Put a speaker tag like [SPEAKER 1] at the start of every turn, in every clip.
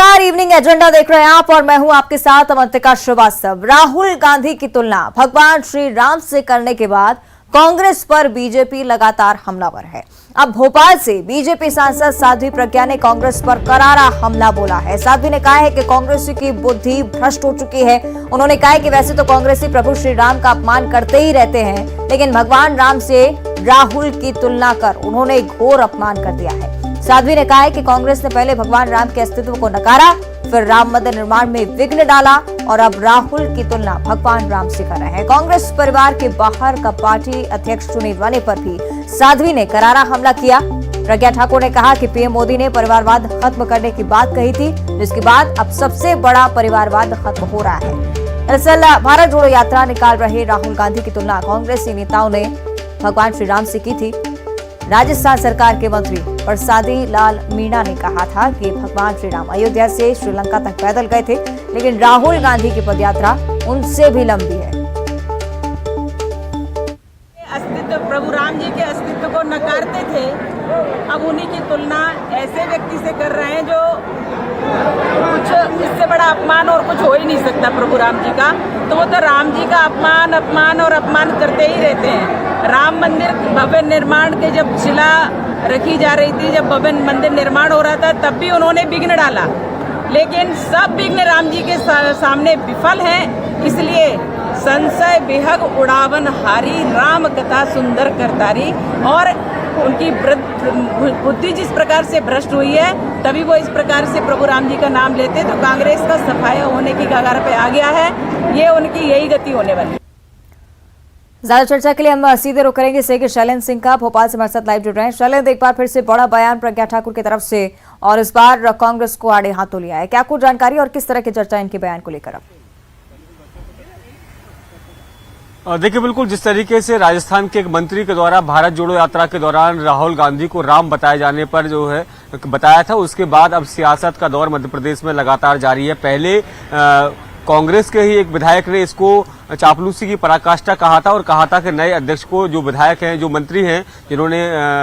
[SPEAKER 1] नमस्कार, evening agenda देख रहे हैं आप और मैं हूं आपके साथ अवंतिका श्रीवास्तव। राहुल गांधी की तुलना भगवान श्री राम से करने के बाद कांग्रेस पर बीजेपी लगातार हमलावर है। अब भोपाल से बीजेपी सांसद साध्वी प्रज्ञा ने कांग्रेस पर करारा हमला बोला है। साध्वी ने कहा है कि कांग्रेस की बुद्धि भ्रष्ट हो चुकी है। उन्होंने कहा है कि वैसे तो कांग्रेसी प्रभु श्री राम का अपमान करते ही रहते हैं, लेकिन भगवान राम से राहुल की तुलना कर उन्होंने घोर अपमान कर दिया है। साध्वी ने कहा है कि कांग्रेस ने पहले भगवान राम के अस्तित्व को नकारा, फिर राम मंदिर निर्माण में विघ्न डाला और अब राहुल की तुलना भगवान राम से कर रहे हैं। कांग्रेस परिवार के बाहर का पार्टी अध्यक्ष चुने जाने पर भी साध्वी ने करारा हमला किया। प्रज्ञा ठाकुर ने कहा कि पीएम मोदी ने परिवारवाद खत्म करने की बात कही थी, जिसके बाद अब सबसे बड़ा परिवारवाद खत्म हो रहा है। दरअसल भारत जोड़ो यात्रा निकाल रहे राहुल गांधी की तुलना कांग्रेसी नेताओं ने भगवान श्री राम से की थी। राजस्थान सरकार के मंत्री प्रसादी लाल मीणा ने कहा था कि भगवान श्री राम अयोध्या से श्रीलंका तक पैदल गए थे, लेकिन राहुल गांधी की पदयात्रा उनसे भी लंबी है।
[SPEAKER 2] अस्तित्व प्रभु राम जी के अस्तित्व को नकारते थे, अब उन्हीं की तुलना ऐसे व्यक्ति से कर रहे हैं जो कुछ इससे बड़ा अपमान और कुछ हो ही नहीं सकता प्रभु राम जी का। तो वो तो राम जी का अपमान करते ही रहते हैं। राम मंदिर भव्य निर्माण के जब शिला रखी जा रही थी, जब भव्य मंदिर निर्माण हो रहा था, तब भी उन्होंने विघ्न डाला, लेकिन सब विघ्न राम जी के सामने विफल हैं। इसलिए संशय विहग उड़ावन हारी, राम कथा सुंदर करतारी। और उनकी बुद्धि जिस प्रकार से भ्रष्ट हुई है, तभी वो इस प्रकार से प्रभु राम जी का नाम लेते, तो कांग्रेस का सफाया होने की कगार पे आ गया है। ये उनकी यही गति होने वाली है।
[SPEAKER 1] ज्यादा चर्चा के लिए हम सीधे रुक करेंगे से शैलेंद्र सिंह का भोपाल से हमारे साथ लाइव जुड़ रहे हैं। शैलेंद्र, एक बार फिर से बड़ा बयान प्रज्ञा ठाकुर की तरफ से और इस बार कांग्रेस को आड़े हाथों लिया है, क्या कुछ जानकारी और किस तरह की चर्चा इनके बयान को लेकर? अब
[SPEAKER 3] देखिए, बिल्कुल जिस तरीके से राजस्थान के एक मंत्री के द्वारा भारत जोड़ो यात्रा के दौरान राहुल गांधी को राम बताए जाने पर जो है बताया था, उसके बाद अब सियासत का दौर मध्य प्रदेश में लगातार जारी है। पहले कांग्रेस के ही एक विधायक ने इसको चापलूसी की पराकाष्ठा कहा था और कहा था कि नए अध्यक्ष को, जो विधायक हैं, जो मंत्री हैं, जिन्होंने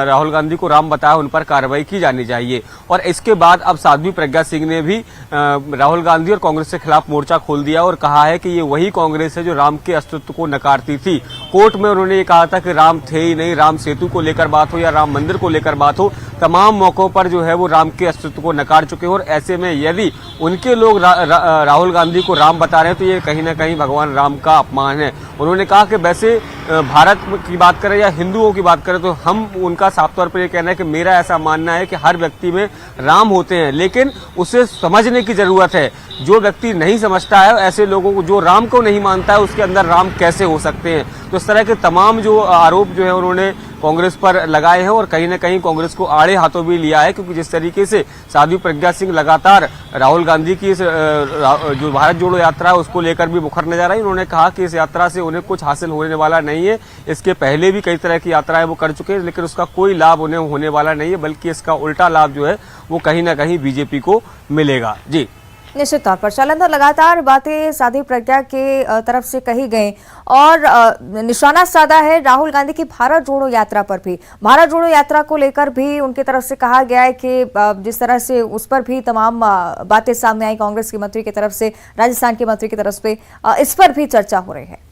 [SPEAKER 3] राहुल गांधी को राम बताया, उन पर कार्रवाई की जानी चाहिए। और इसके बाद अब साध्वी प्रज्ञा सिंह ने भी राहुल गांधी और कांग्रेस के खिलाफ मोर्चा खोल दिया और कहा है कि ये वही कांग्रेस है जो राम के अस्तित्व को नकारती थी। कोर्ट में उन्होंने ये कहा था कि राम थे ही नहीं, राम सेतु को लेकर बात हो या राम मंदिर को लेकर बात हो, तमाम मौकों पर जो है वो राम के अस्तित्व को नकार चुके हैं। और ऐसे में यदि उनके लोग राहुल गांधी को राम बता रहे हैं, तो ये कहीं ना कहीं भगवान राम का अपमान है। उन्होंने कहा कि वैसे भारत की बात करें या हिंदुओं की बात करें, तो हम उनका साफ तौर पर यह कहना है कि मेरा ऐसा मानना है कि हर व्यक्ति में राम होते हैं, लेकिन उसे समझने की जरूरत है। जो व्यक्ति नहीं समझता है, ऐसे लोगों को, जो राम को नहीं मानता है, उसके अंदर राम कैसे हो सकते हैं। तो इस तरह के तमाम जो आरोप जो है उन्होंने कांग्रेस पर लगाए हैं और कहीं ना कहीं कांग्रेस को आड़े हाथों भी लिया है, क्योंकि जिस तरीके से साध्वी प्रज्ञा सिंह लगातार राहुल गांधी की जो भारत जोड़ो यात्रा है उसको लेकर भी मुखर नजर आई। उन्होंने कहा कि इस यात्रा से उन्हें कुछ हासिल होने वाला नहीं है। इसके पहले भी कई तरह की यात्राएं वो कर चुके हैं, लेकिन उसका कोई लाभ उन्हें होने वाला नहीं है, बल्कि इसका उल्टा लाभ जो है वो कहीं ना कहीं बीजेपी को मिलेगा। जी,
[SPEAKER 1] निश्चित तौर पर शैलेंद्र, लगातार बातें साध्वी प्रज्ञा के तरफ से कही गई और निशाना साधा है राहुल गांधी की भारत जोड़ो यात्रा पर भी। भारत जोड़ो यात्रा को लेकर भी उनकी तरफ से कहा गया है कि जिस तरह से उस पर भी तमाम बातें सामने आई कांग्रेस के मंत्री की तरफ से, राजस्थान के मंत्री की तरफ से, इस पर भी चर्चा हो रही है।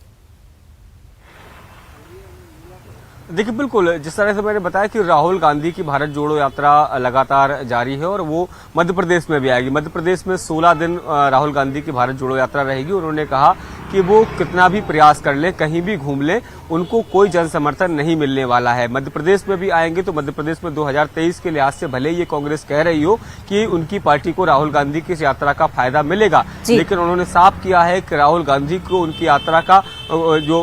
[SPEAKER 3] देखिए, बिल्कुल जिस तरह से मैंने बताया कि राहुल गांधी की भारत जोड़ो यात्रा लगातार जारी है और वो मध्य प्रदेश में भी आएगी। मध्य प्रदेश में 16 दिन राहुल गांधी की भारत जोड़ो यात्रा रहेगी। उन्होंने कहा कि वो कितना भी प्रयास कर लें, कहीं भी घूम लें, उनको कोई जन समर्थन नहीं मिलने वाला है। मध्य प्रदेश में भी आएंगे तो मध्य प्रदेश में 2023 के लिहाज से भले ये कांग्रेस कह रही हो कि उनकी पार्टी को राहुल गांधी की इस यात्रा का फायदा मिलेगा, लेकिन उन्होंने साफ किया है कि राहुल गांधी को उनकी यात्रा का जो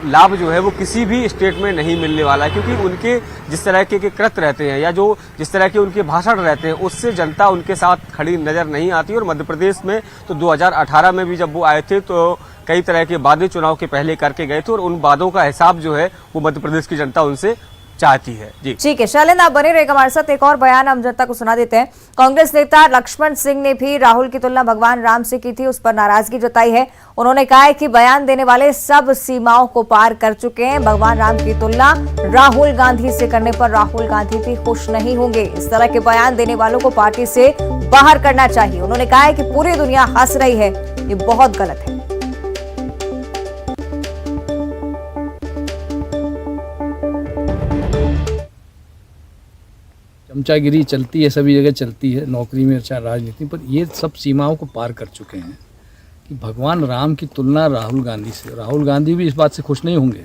[SPEAKER 3] लाभ जो है वो किसी भी स्टेट में नहीं मिलने वाला है, क्योंकि उनके जिस तरह के कृत्य रहते हैं या जो जिस तरह के उनके भाषण रहते हैं, उससे जनता उनके साथ खड़ी नजर नहीं आती। और मध्य प्रदेश में तो 2018 में भी जब वो आए थे तो कई तरह के वादे चुनाव के पहले करके गए थे और उन वादों का हिसाब जो है वो मध्य प्रदेश की जनता उनसे चाहती है। जी
[SPEAKER 1] ठीक है शैलेंद्र, आप बने रहेगा हमारे साथ। एक और बयान हम जनता को सुना देते हैं। कांग्रेस नेता लक्ष्मण सिंह ने भी राहुल की तुलना भगवान राम से की थी, उस पर नाराजगी जताई है। उन्होंने कहा है कि बयान देने वाले सब सीमाओं को पार कर चुके हैं। भगवान राम की तुलना राहुल गांधी से करने पर राहुल गांधी भी खुश नहीं होंगे। इस तरह के बयान देने वालों को पार्टी से बाहर करना चाहिए। उन्होंने कहा है कि पूरी दुनिया हंस रही है, ये बहुत गलत है।
[SPEAKER 4] चमचागिरी चलती है, सभी जगह चलती है, नौकरी में चाहे राजनीति, पर ये सब सीमाओं को पार कर चुके हैं कि भगवान राम की तुलना राहुल गांधी से। राहुल गांधी भी इस बात से खुश नहीं होंगे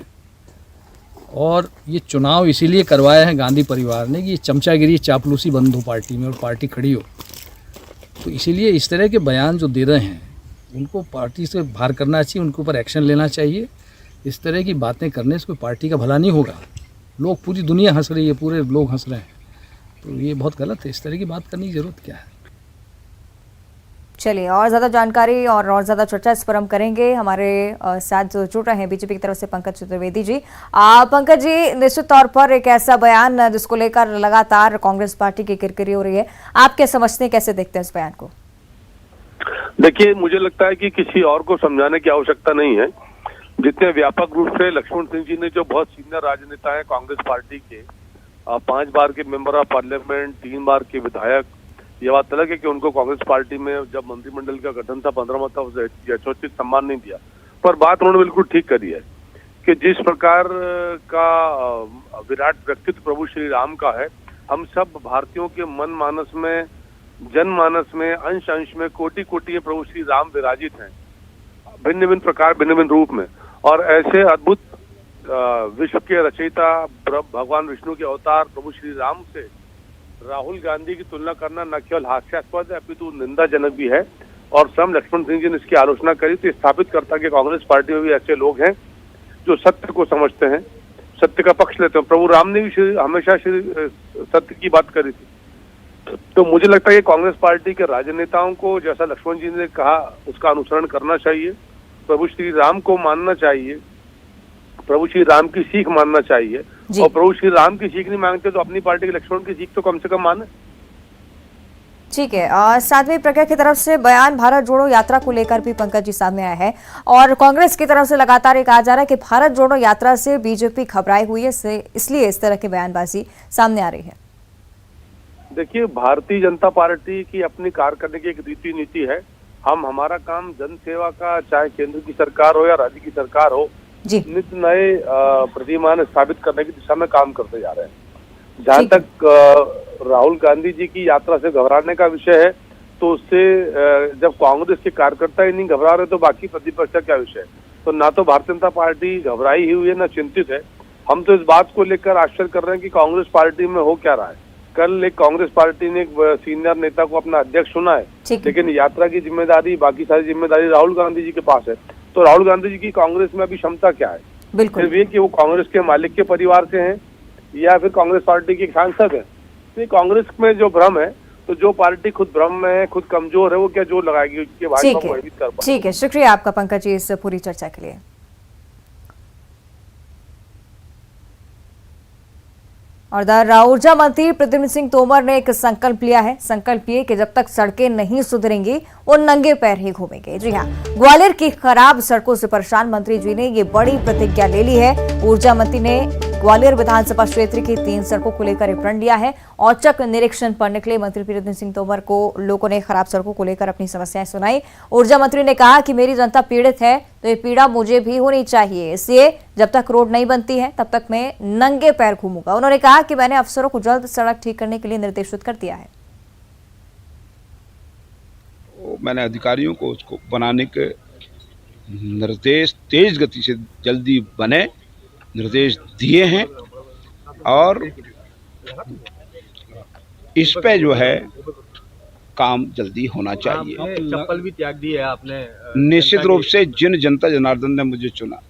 [SPEAKER 4] और ये चुनाव इसीलिए करवाया है गांधी परिवार ने कि ये चमचागिरी चापलूसी बंद हो पार्टी में और पार्टी खड़ी हो। तो इसीलिए इस तरह के बयान जो दे रहे हैं उनको पार्टी से बाहर करना चाहिए, उनके ऊपर एक्शन लेना चाहिए। इस तरह की बातें करने से कोई पार्टी का भला नहीं होगा। लोग, पूरी दुनिया हंस रही है, पूरे लोग हंस रहे हैं, तो ये बहुत गलत है। इस तरह की बात करने की जरूरत क्या है।
[SPEAKER 1] चलिए और ज्यादा जानकारी और ज्यादा चर्चा इस पर हम करेंगे। हमारे साथ जो जुड़ रहे हैं बीजेपी की तरफ से पंकज चतुर्वेदी जी। पंकज जी, निश्चित तौर पर एक ऐसा बयान जिसको लेकर लगातार कांग्रेस पार्टी की किरकिरी हो रही है, आप क्या समझते हैं, कैसे देखते हैं इस बयान को?
[SPEAKER 5] देखिए, मुझे लगता है कि किसी और को समझाने की आवश्यकता नहीं है। जितने व्यापक रूप से लक्ष्मण सिंह जी ने, जो बहुत सीनियर राजनेता है कांग्रेस पार्टी के, 5 बार के मेंबर ऑफ पार्लियामेंट, 3 बार के विधायक, ये बात अलग है कि उनको कांग्रेस पार्टी में जब मंत्रिमंडल का गठन था 15 मत था, उसे यथोचित सम्मान नहीं दिया। पर बात उन्होंने बिल्कुल ठीक करी है कि जिस प्रकार का विराट व्यक्तित्व प्रभु श्री राम का है, हम सब भारतीयों के मन मानस में, जनमानस में, अंश अंश में, कोटि कोटि में प्रभु श्री राम विराजित हैं, भिन्न भिन्न प्रकार, भिन्न भिन्न रूप में। और ऐसे अद्भुत विश्व के रचयिता भगवान विष्णु के अवतार प्रभु श्री राम से राहुल गांधी की तुलना करना न केवल हास्यास्पद है अपितु निंदाजनक भी है। और स्वयं लक्ष्मण सिंह जी ने इसकी आलोचना करी, तो स्थापित करता कि कांग्रेस पार्टी में भी ऐसे लोग हैं जो सत्य को समझते हैं, सत्य का पक्ष लेते हैं। प्रभु राम ने भी हमेशा सत्य की बात करी थी। तो मुझे लगता है कि कांग्रेस पार्टी के राजनेताओं को, जैसा लक्ष्मण जी ने कहा, उसका अनुसरण करना चाहिए, प्रभु श्री राम को मानना चाहिए, प्रभु श्री राम की सीख मानना चाहिए। और प्रभु श्री राम की सीख नहीं मांगते तो अपनी पार्टी के लक्ष्मण की सीख तो कम से कम माने।
[SPEAKER 1] ठीक है। और साध्वी प्रज्ञा की तरफ से बयान भारत जोड़ो यात्रा को लेकर भी पंकज जी सामने आया है और कांग्रेस की तरफ से लगातार ये कहा जा रहा है कि भारत जोड़ो यात्रा से बीजेपी घबराई हुई है, इसलिए इस तरह की बयानबाजी सामने आ रही है।
[SPEAKER 5] देखिए, भारतीय जनता पार्टी की अपनी कार्य करने की एक रीति नीति है। हमारा काम जन सेवा का, चाहे केंद्र की सरकार हो या राज्य की सरकार हो, नित्य नए प्रतिमान स्थापित करने की दिशा में काम करते जा रहे हैं। जहाँ तक राहुल गांधी जी की यात्रा से घबराने का विषय है, तो उससे जब कांग्रेस के कार्यकर्ता ही नहीं घबरा रहे तो बाकी प्रतिपक्ष का क्या विषय है? तो ना तो भारतीय जनता पार्टी घबराई हुई है, ना चिंतित है। हम तो इस बात को लेकर आश्चर्य कर रहे हैं कि कांग्रेस पार्टी में हो क्या रहा है। कल एक कांग्रेस पार्टी ने एक सीनियर नेता को अपना अध्यक्ष चुना है, लेकिन यात्रा की जिम्मेदारी, बाकी सारी जिम्मेदारी राहुल गांधी जी के पास है। तो राहुल गांधी जी की कांग्रेस में अभी क्षमता क्या है?
[SPEAKER 1] बिल्कुल।
[SPEAKER 5] फिर कि वो कांग्रेस के मालिक के परिवार से हैं या फिर कांग्रेस पार्टी के सांसद हैं। तो कांग्रेस में जो भ्रम है, तो जो पार्टी खुद भ्रम में है, खुद कमजोर है, वो क्या जोर लगाएगी उसके भाजपा को भयभीत कर पाए?
[SPEAKER 1] ठीक है, शुक्रिया आपका पंकज जी इस पूरी चर्चा के लिए। और ऊर्जा मंत्री प्रद्युम्न सिंह तोमर ने एक संकल्प लिया है। संकल्प ये कि जब तक सड़कें नहीं सुधरेंगी वो नंगे पैर ही घूमेंगे। जी हाँ, ग्वालियर की खराब सड़कों से परेशान मंत्री जी ने ये बड़ी प्रतिज्ञा ले ली है। ऊर्जा मंत्री ने ग्वालियर विधानसभा क्षेत्र की 3 सड़कों को लेकर एक प्रण लिया है। औचक निरीक्षण पर निकले मंत्री प्रद्युम्न सिंह तोमर को लोगों ने खराब सड़कों को लेकर अपनी समस्याएं सुनाई। ऊर्जा मंत्री ने कहा कि मेरी जनता पीड़ित है तो ये पीड़ा मुझे भी होनी चाहिए, इसलिए जब तक रोड नहीं बनती है तब तक मैं नंगे पैर घूमूंगा। उन्होंने कहा कि मैंने अफसरों को जल्द सड़क ठीक करने के लिए निर्देशित कर दिया है।
[SPEAKER 6] मैंने अधिकारियों को उसको बनाने के निर्देश तेज गति से जल्दी बने निर्देश दिए हैं और इस पे जो है काम जल्दी होना चाहिए।
[SPEAKER 3] चप्पल भी त्याग दी है आपने।
[SPEAKER 6] निश्चित रूप से जिन जनता जनार्दन ने मुझे चुना,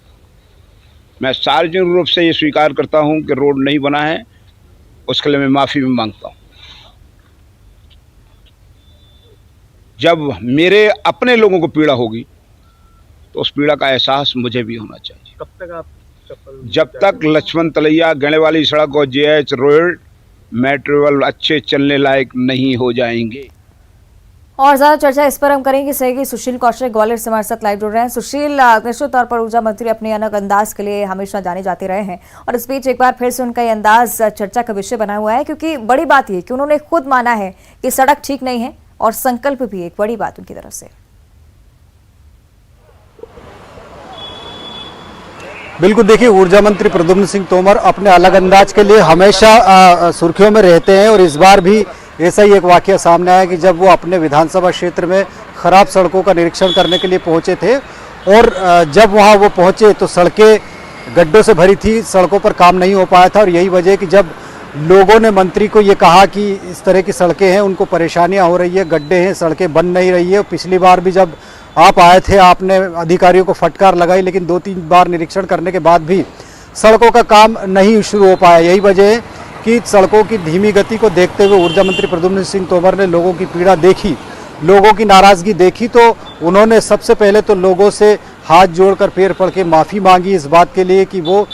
[SPEAKER 6] मैं सार्वजनिक रूप से ये स्वीकार करता हूं कि रोड नहीं बना है, उसके लिए मैं माफी भी मांगता हूं। जब मेरे अपने लोगों को पीड़ा होगी तो उस पीड़ा का एहसास मुझे भी होना चाहिए।
[SPEAKER 3] कब तक आप
[SPEAKER 6] जब तक लक्ष्मण तलैया गणे वाली सड़क और JH रोड मेट्रोल अच्छे चलने लायक नहीं हो जाएंगे।
[SPEAKER 1] और ज्यादा चर्चा इस पर हम करेंगे सहयोगी सुशील कौशिक ग्वालियर से हमारे साथ लाइव जुड़ रहे हैं। सुशील, निश्चित तौर पर ऊर्जा मंत्री अपने अलग अंदाज के लिए हमेशा जाने जाते रहे हैं और इस बीच एक बार फिर से उनका ये अंदाज चर्चा का विषय बना हुआ है, क्योंकि बड़ी बात ये कि उन्होंने खुद माना है कि सड़क ठीक नहीं है और संकल्प भी एक बड़ी बात उनकी तरफ से।
[SPEAKER 7] बिल्कुल, देखिए ऊर्जा मंत्री प्रद्युम्न सिंह तोमर अपने अलग अंदाज के लिए हमेशा सुर्खियों में रहते हैं और इस बार भी ऐसा ही एक वाकया सामने आया कि जब वो अपने विधानसभा क्षेत्र में खराब सड़कों का निरीक्षण करने के लिए पहुंचे थे और जब वहां वो पहुंचे तो सड़कें गड्ढों से भरी थी, सड़कों पर काम नहीं हो पाया था और यही वजह कि जब लोगों ने मंत्री को ये कहा कि इस तरह की सड़कें हैं, उनको परेशानियां हो रही है, गड्ढे हैं, सड़कें बन नहीं रही है। पिछली बार भी जब आप आए थे आपने अधिकारियों को फटकार लगाई, लेकिन 2-3 बार निरीक्षण करने के बाद भी सड़कों का काम नहीं शुरू हो पाया। यही वजह है कि सड़कों की धीमी गति को देखते हुए ऊर्जा मंत्री प्रद्युम्न सिंह तोमर ने लोगों की पीड़ा देखी, लोगों की नाराजगी देखी, तो उन्होंने सबसे पहले तो लोगों से हाथ जोड़कर पैर पड़ के माफ़ी मांगी इस बात के लिए कि वो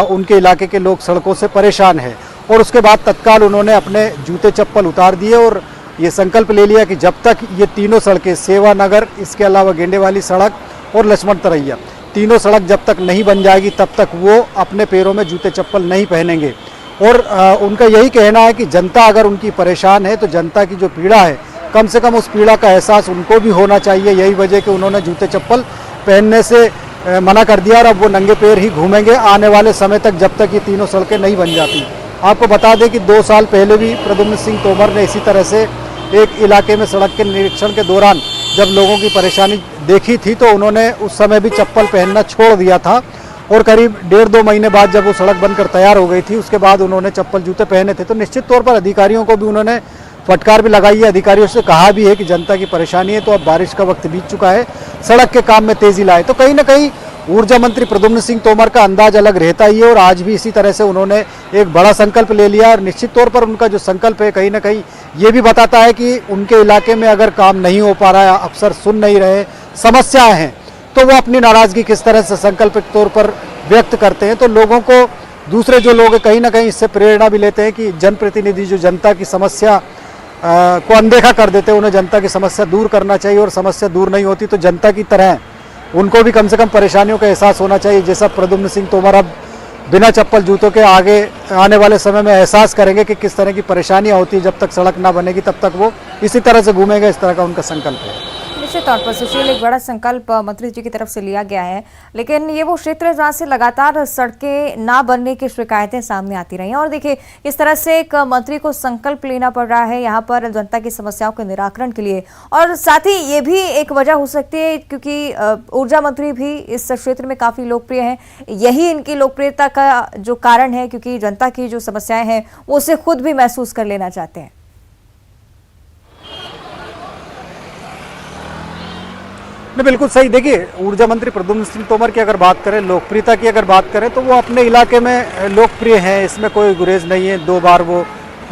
[SPEAKER 7] उनके इलाके के लोग सड़कों से परेशान हैं। और उसके बाद तत्काल उन्होंने अपने जूते चप्पल उतार दिए और ये संकल्प ले लिया कि जब तक ये तीनों सड़कें सेवा नगर, इसके अलावा गेंडे वाली सड़क और लक्ष्मण तरैया, तीनों सड़क जब तक नहीं बन जाएगी तब तक वो अपने पैरों में जूते चप्पल नहीं पहनेंगे। और उनका यही कहना है कि जनता अगर उनकी परेशान है तो जनता की जो पीड़ा है कम से कम उस पीड़ा का एहसास उनको भी होना चाहिए। यही वजह कि उन्होंने जूते चप्पल पहनने से मना कर दिया और अब वो नंगे पैर ही घूमेंगे आने वाले समय तक, जब तक ये तीनों सड़कें नहीं बन जाती। आपको बता दें कि 2 साल पहले भी प्रद्युम्न सिंह तोमर ने इसी तरह से एक इलाके में सड़क के निरीक्षण के दौरान जब लोगों की परेशानी देखी थी तो उन्होंने उस समय भी चप्पल पहनना छोड़ दिया था और करीब 1.5-2 महीने बाद जब वो सड़क बनकर तैयार हो गई थी उसके बाद उन्होंने चप्पल जूते पहने थे। तो निश्चित तौर पर अधिकारियों को भी उन्होंने फटकार भी लगाई है, अधिकारियों से कहा भी है कि जनता की परेशानी है तो अब बारिश का वक्त बीत चुका है, सड़क के काम में तेजी लाए। तो कहीं ना कहीं ऊर्जा मंत्री प्रद्युम्न सिंह तोमर का अंदाज अलग रहता ही है और आज भी इसी तरह से उन्होंने एक बड़ा संकल्प ले लिया और निश्चित तौर पर उनका जो संकल्प है कहीं ना कहीं ये भी बताता है कि उनके इलाके में अगर काम नहीं हो पा रहा है, अफसर सुन नहीं रहे, समस्याएं हैं, तो वो अपनी नाराजगी किस तरह से संकल्प के तौर पर व्यक्त करते हैं। तो लोगों को, दूसरे जो लोग कहीं ना कहीं इससे प्रेरणा भी लेते हैं कि जनप्रतिनिधि जो जनता की समस्या को अनदेखा कर देते हैं, उन्हें जनता की समस्या दूर करना चाहिए और समस्या दूर नहीं होती तो जनता की तरह उनको भी कम से कम परेशानियों का एहसास होना चाहिए। जैसा प्रद्युम्न सिंह तोमर अब बिना चप्पल जूतों के आगे आने वाले समय में एहसास करेंगे कि किस तरह की परेशानियां होती है, जब तक सड़क ना बनेगी तब तक वो इसी तरह से घूमेंगे, इस तरह का उनका संकल्प है।
[SPEAKER 1] निश्चित तौर पर सुशील, एक बड़ा संकल्प मंत्री जी की तरफ से लिया गया है, लेकिन ये वो क्षेत्र है जहाँ से लगातार सड़कें ना बनने की शिकायतें सामने आती रही हैं और देखिए इस तरह से एक मंत्री को संकल्प लेना पड़ रहा है यहाँ पर जनता की समस्याओं के निराकरण के लिए। और साथ ही ये भी एक वजह हो सकती है क्योंकि ऊर्जा मंत्री भी इस क्षेत्र में काफ़ी लोकप्रिय हैं, यही इनकी लोकप्रियता का जो कारण है क्योंकि जनता की जो समस्याएं हैं वो उसे खुद भी महसूस कर लेना चाहते हैं।
[SPEAKER 7] नहीं, बिल्कुल सही। देखिए ऊर्जा मंत्री प्रद्युम्न सिंह तोमर की अगर बात करें, लोकप्रियता की अगर बात करें तो वो अपने इलाके में लोकप्रिय हैं, इसमें कोई गुरेज नहीं है। 2 बार वो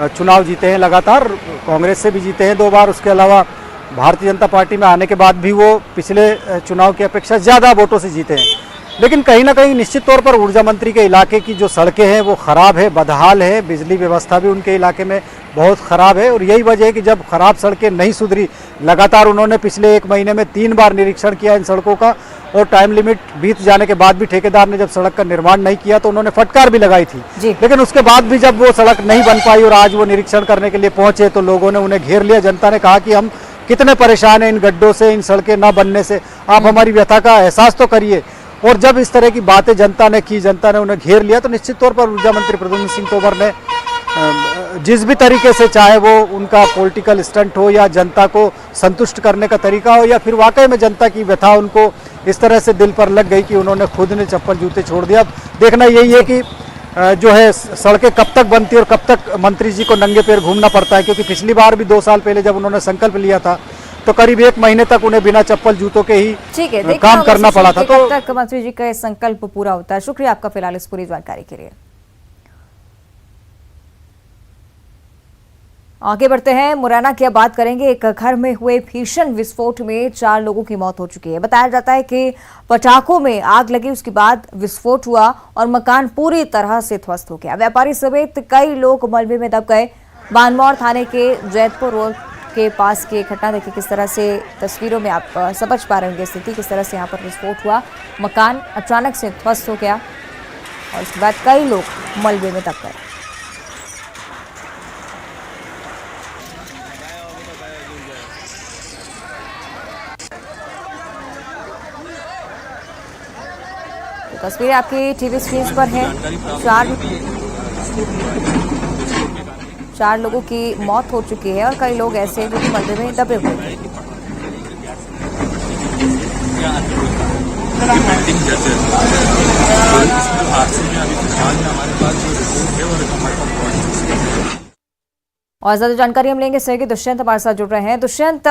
[SPEAKER 7] चुनाव जीते हैं लगातार, कांग्रेस से भी जीते हैं 2 बार, उसके अलावा भारतीय जनता पार्टी में आने के बाद भी वो पिछले चुनाव की अपेक्षा ज़्यादा वोटों से जीते हैं। लेकिन कहीं ना कहीं निश्चित तौर पर ऊर्जा मंत्री के इलाके की जो सड़कें हैं वो ख़राब है, बदहाल है, बिजली व्यवस्था भी उनके इलाके में बहुत ख़राब है और यही वजह है कि जब ख़राब सड़कें नहीं सुधरी, लगातार उन्होंने पिछले 1 महीने में 3 बार निरीक्षण किया इन सड़कों का और टाइम लिमिट बीत जाने के बाद भी ठेकेदार ने जब सड़क का निर्माण नहीं किया तो उन्होंने फटकार भी लगाई थी। लेकिन उसके बाद भी जब वो सड़क नहीं बन पाई और आज वो निरीक्षण करने के लिए पहुंचे तो लोगों ने उन्हें घेर लिया। जनता ने कहा कि हम कितने परेशान हैं इन गड्ढों से, इन सड़कें न बनने से, आप हमारी व्यथा का एहसास तो करिए। और जब इस तरह की बातें जनता ने की, जनता ने उन्हें घेर लिया तो निश्चित तौर पर ऊर्जा मंत्री प्रद्युम्न सिंह तोमर ने जिस भी तरीके से, चाहे वो उनका पॉलिटिकल स्टंट हो या जनता को संतुष्ट करने का तरीका हो या फिर वाकई में जनता की व्यथा उनको इस तरह से दिल पर लग गई कि उन्होंने खुद ने चप्पल जूते छोड़ दिया। अब देखना यही है कि जो है सड़कें कब तक बनती और कब तक मंत्री जी को नंगे पैर घूमना पड़ता है, क्योंकि पिछली बार भी 2 साल पहले जब उन्होंने संकल्प लिया था तो करीब 1 महीने तक उन्हें बिना चप्पल जूतों के ही काम करना पड़ा था। तो
[SPEAKER 1] तक मंत्री जी का संकल्प पूरा होता है। शुक्रिया आपका फिलहाल इस पूरी जानकारी के लिए। आगे बढ़ते हैं, मुरैना की अब बात करेंगे। एक घर में हुए भीषण विस्फोट में 4 लोगों की मौत हो चुकी है। बताया जाता है कि पटाखों में आग लगी, उसके बाद विस्फोट हुआ और मकान पूरी तरह से ध्वस्त हो गया। व्यापारी समेत कई लोग मलबे में दब गए। बानमौर थाने के जैतपुर रोड के पास की घटना देखिए, किस तरह से तस्वीरों में आप समझ पा रहे होंगे स्थिति, किस तरह से यहाँ पर विस्फोट हुआ, मकान अचानक से ध्वस्त हो गया और उसके बाद कई लोग मलबे में दब गए। तस्वीरें आपकी टीवी स्क्रीन पर है। चार लोगों की मौत हो चुकी है और कई लोग ऐसे जो कि मलबे में दबे हुए थे। और ज्यादा जानकारी हम लेंगे सहयोगी दुष्यंत हमारे साथ जुड़ रहे हैं। दुष्यंत,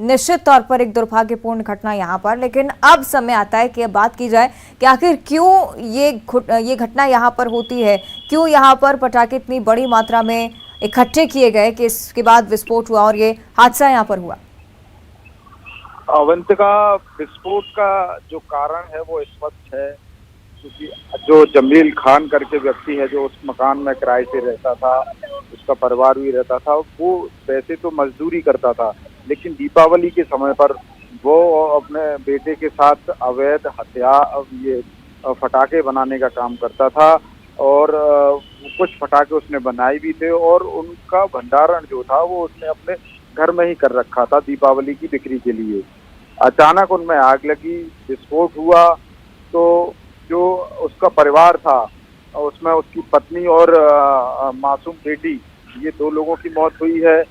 [SPEAKER 1] निश्चित तौर पर एक दुर्भाग्यपूर्ण घटना यहाँ पर, लेकिन अब समय आता है कि अब बात की जाए कि आखिर क्यों ये घटना यहाँ पर होती है, क्यों यहाँ पर पटाखे इतनी बड़ी मात्रा में इकट्ठे किए गए कि इसके बाद विस्फोट हुआ और ये हादसा यहाँ पर हुआ।
[SPEAKER 8] अवंतिका, विस्फोट का जो कारण है वो स्पष्ट है, क्योंकि जो जमील खान करके व्यक्ति है जो उस मकान में किराए से रहता था, उसका परिवार भी रहता था, वो वैसे तो मजदूरी करता था, लेकिन दीपावली के समय पर वो अपने बेटे के साथ अवैध हथियार ये फटाके बनाने का काम करता था और कुछ फटाके उसने बनाए भी थे और उनका भंडारण जो था वो उसने अपने घर में ही कर रखा था दीपावली की बिक्री के लिए। अचानक उनमें आग लगी, विस्फोट हुआ, तो जो उसका परिवार था उसमें उसकी पत्नी और मासूम बेटी, ये 2 लोगों की मौत हुई है।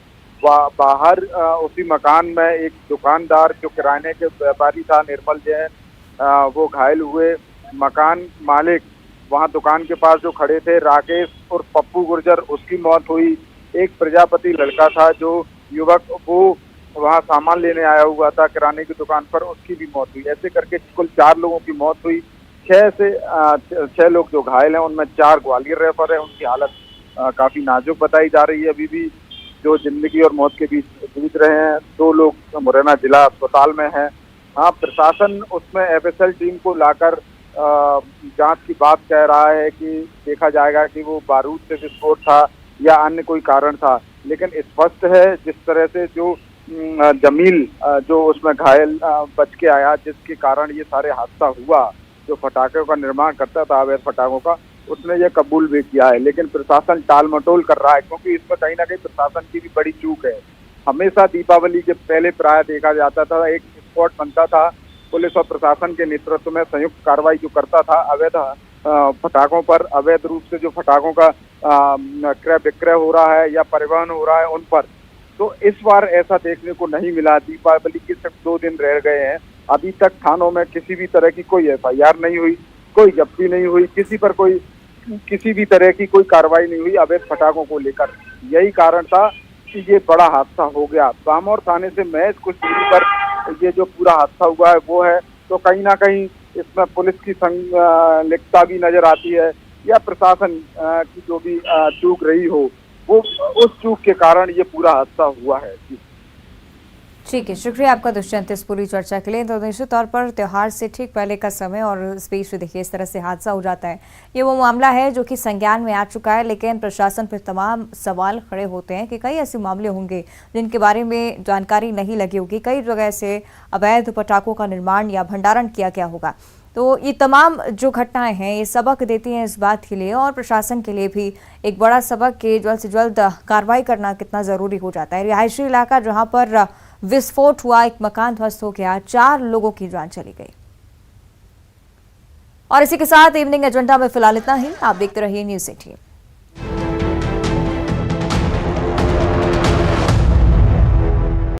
[SPEAKER 8] बाहर उसी मकान में एक दुकानदार जो किराने के व्यापारी था, निर्मल जैन, वो घायल हुए। मकान मालिक वहाँ दुकान के पास जो खड़े थे, राकेश और पप्पू गुर्जर, उसकी मौत हुई। एक प्रजापति लड़का था जो युवक, वो वहाँ सामान लेने आया हुआ था किराने की दुकान पर, उसकी भी मौत हुई। ऐसे करके कुल 4 लोगों की मौत हुई। 6 लोग जो घायल हैं उनमें 4 ग्वालियर रेफर है, उनकी हालत काफी नाजुक बताई जा रही है। अभी भी जो जिंदगी और मौत के बीच जूझ रहे हैं, 2 लोग मुरैना जिला अस्पताल में हैं। हाँ, प्रशासन उसमें एफएसएल टीम को लाकर जांच की बात कह रहा है कि देखा जाएगा कि वो बारूद से विस्फोट था या अन्य कोई कारण था, लेकिन स्पष्ट है जिस तरह से जो जमील जो उसमें घायल बच के आया, जिसके कारण ये सारे हादसा हुआ, जो फटाखों का निर्माण करता था अवैध फटाखों का, उसने ये कबूल भी किया है। लेकिन प्रशासन टाल मटोल कर रहा है, क्योंकि इसमें कहीं ना कहीं प्रशासन की भी बड़ी चूक है। हमेशा दीपावली के पहले प्राय देखा जाता था, एक स्क्वाड बनता था, पुलिस और प्रशासन के नेतृत्व में संयुक्त कार्रवाई जो करता था अवैध फटाखों पर, अवैध रूप से जो फटाखों का क्रय विक्रय हो रहा है या परिवहन हो रहा है उन पर। तो इस बार ऐसा देखने को नहीं मिला। दीपावली के सिर्फ 2 दिन रह गए हैं, अभी तक थानों में किसी भी तरह की कोई एफआईआर नहीं हुई, कोई जब्ती नहीं हुई, किसी पर कोई किसी भी तरह की कोई कार्रवाई नहीं हुई अवैध फटाखों को लेकर। यही कारण था कि ये बड़ा हादसा हो गया। बानमौर थाने से महज कुछ दूरी पर ये जो पूरा हादसा हुआ है वो है, तो कहीं ना कहीं इसमें पुलिस की संलिप्तता भी नजर आती है या प्रशासन की जो भी चूक रही हो, वो उस चूक के कारण ये पूरा हादसा हुआ है।
[SPEAKER 1] ठीक है, शुक्रिया आपका दुष्यंत इस पूरी चर्चा के लिए। तो निश्चित तौर पर त्यौहार से ठीक पहले का समय और इस बीच देखिए इस तरह से हादसा हो जाता है। ये वो मामला है जो कि संज्ञान में आ चुका है, लेकिन प्रशासन पर तमाम सवाल खड़े होते हैं कि कई ऐसे मामले होंगे जिनके बारे में जानकारी नहीं लगी होगी, कई जगह से अवैध पटाखों का निर्माण या भंडारण किया गया होगा। तो ये तमाम जो घटनाएं हैं ये सबक देती हैं इस बात के लिए और प्रशासन के लिए भी एक बड़ा सबक कि जल्द से जल्द कार्रवाई करना कितना ज़रूरी हो जाता है। रिहायशी इलाका जहां पर विस्फोट हुआ, एक मकान ध्वस्त हो गया, 4 लोगों की जान चली गई। और इसी के साथ इवनिंग एजेंडा में फिलहाल इतना ही। आप देखते रहिए न्यूज़ 18।